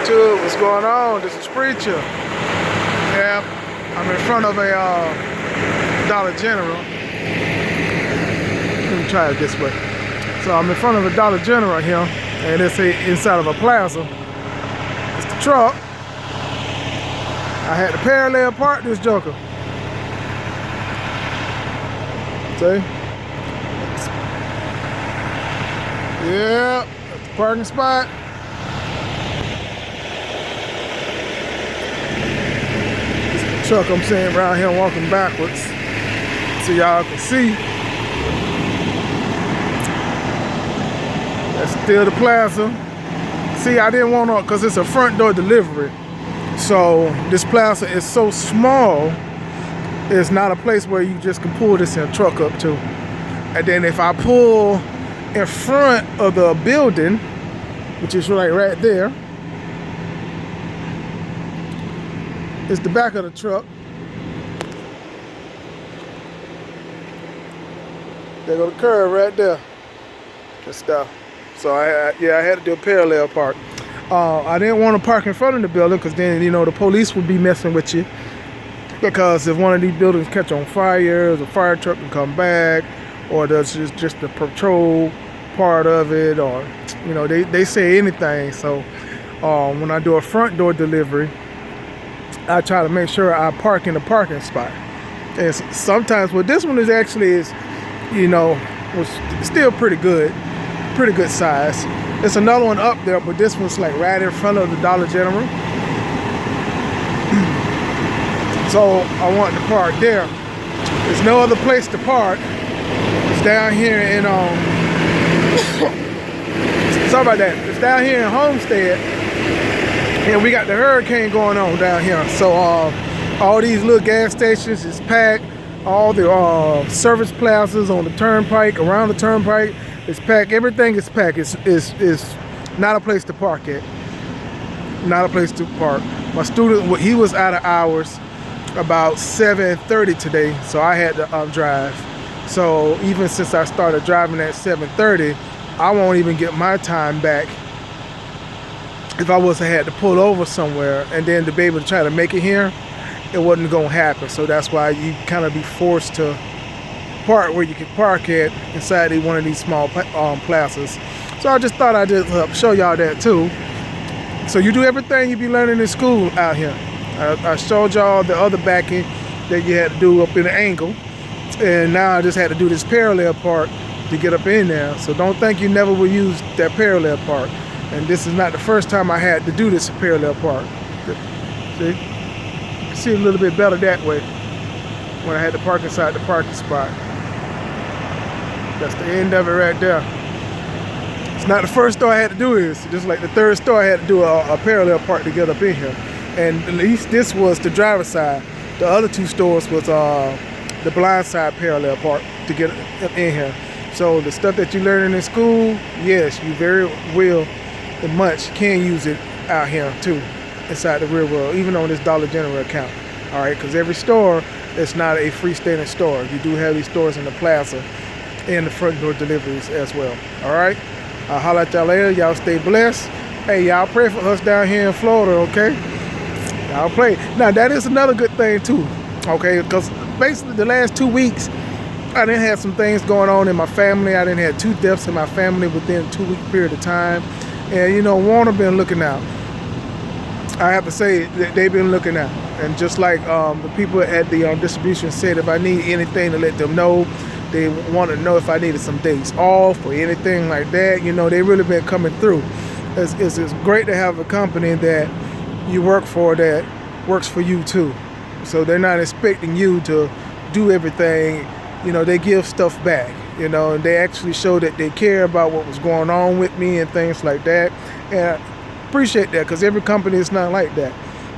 YouTube, what's going on? This is Preacher. Yeah, I'm in front of a Dollar General. Let me try it this way. So I'm in front of a Dollar General here, and it's inside of a plaza. It's the truck. I had to parallel park this joker. See? Yeah, that's the parking spot. This is the truck I'm seeing around here walking backwards, so y'all can see. That's still the plaza. See, I didn't want to, because it's a front door delivery. So this plaza is so small, it's not a place where you just can pull this in a truck up to. And then if I pull in front of the building, which is right there, it's the back of the truck. There go the curve right there. Good stuff. So I had to do a parallel park. I didn't want to park in front of the building because then, you know, the police would be messing with you. Because if one of these buildings catch on fire, the fire truck can come back, or there's just the patrol part of it, or, you know, they say anything. So when I do a front door delivery, I try to make sure I park in the parking spot. And sometimes, well, this one is you know, was still pretty good size. There's another one up there, but this one's like right in front of the Dollar General. So I want to park there. There's no other place to park. It's down here in sorry about that. It's down here in Homestead, and we got the hurricane going on down here. So all these little gas stations is packed. All the service plazas on the turnpike, around the turnpike, is packed. Everything is packed. It's not a place to park at. Not a place to park. My student, he was out of hours about 7:30 today, so I had to drive. So even since I started driving at 7:30, I won't even get my time back if I wasn't had to pull over somewhere and then to be able to try to make it here. It wasn't gonna happen. So that's why you kind of be forced to park where you can park at inside one of these small plazas. So I just thought I'd just show y'all that too. So you do everything you be learning in school out here. I showed y'all the other backing that you had to do up in the angle, and now I just had to do this parallel park to get up in there. So don't think you never will use that parallel park. And this is not the first time I had to do this parallel park. See? You can see a little bit better that way when I had to park inside the parking spot. That's the end of it right there. It's not the first store I had to do this. Just like the third store I had to do a parallel park to get up in here. And at least this was the driver's side. The other two stores was the blind side parallel park to get up in here. So the stuff that you learn in school, yes, you very well and much can use it out here too, inside the real world, even on this Dollar General account. All right, because every store is not a freestanding store. You do have these stores in the plaza and the front door deliveries as well. All right, I'll holler at y'all later. Y'all stay blessed. Hey, y'all pray for us down here in Florida, okay? Y'all pray. Now that is another good thing too, okay? Because basically the last 2 weeks, I done had some things going on in my family. I done had 2 deaths in my family within a 2-week period of time. And you know, Werner been looking out. I have to say that they've been looking out. And just like the people at the distribution said, if I need anything to let them know, they want to know if I needed some days off or anything like that. You know, they really been coming through. It's great to have a company that you work for that works for you too. So they're not expecting you to do everything. You know, they give stuff back, you know, and they actually show that they care about what was going on with me and things like that. And I appreciate that, because every company is not like that.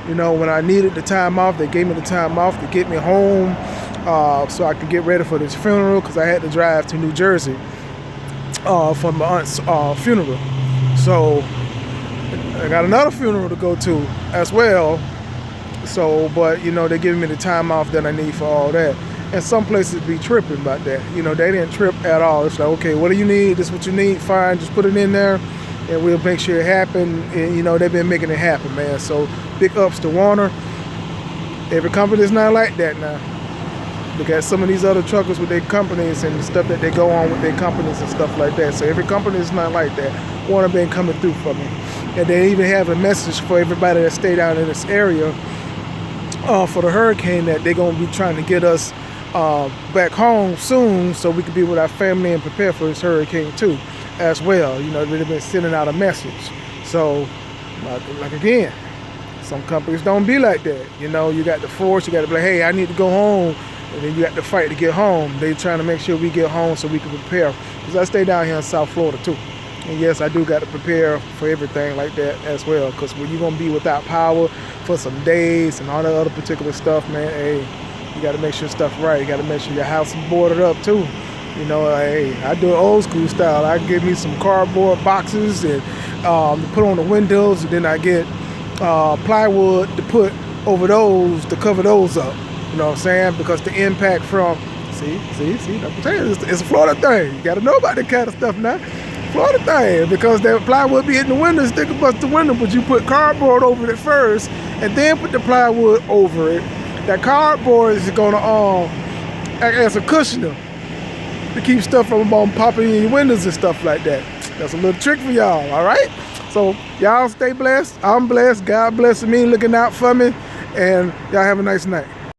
You know, when I needed the time off, they gave me the time off to get me home so I could get ready for this funeral, because I had to drive to New Jersey for my aunt's funeral. So I got another funeral to go to as well. So, but, you know, they're giving me the time off that I need for all that. And some places be tripping about that. You know, they didn't trip at all. It's like, okay, what do you need? This is what you need? Fine, just put it in there. and we'll make sure it happen. And you know, they've been making it happen, man. So big ups to Werner. Every company is not like that now. Look at some of these other truckers with their companies and the stuff that they go on with their companies and stuff like that. So every company is not like that. Werner been coming through for me. And they even have a message for everybody that stay down in this area for the hurricane, that they're going to be trying to get us back home soon so we can be with our family and prepare for this hurricane too as well. You know, they've been sending out a message. So like again, some companies don't be like that. You know, you got the force, you got to be like, hey, I need to go home. And then you got to fight to get home. They trying to make sure we get home so we can prepare. Because I stay down here in South Florida too. And yes, I do got to prepare for everything like that as well. Because when you're going to be without power for some days and all that other particular stuff, man, hey, you got to make sure stuff right. You got to make sure your house is boarded up too. You know, hey, I do it old school style. I give me some cardboard boxes and put on the windows. And then I get plywood to put over those to cover those up. You know what I'm saying? Because the impact from, see, I'm telling you, it's a Florida thing. You got to know about that kind of stuff now. Florida thing. Because that plywood be hitting the windows, they can bust the window, but you put cardboard over it first, and then put the plywood over it. That cardboard is going to act as a cushioner to keep stuff from popping in your windows and stuff like that. That's a little trick for y'all, all right? So y'all stay blessed. I'm blessed. God blessing me, looking out for me, and y'all have a nice night.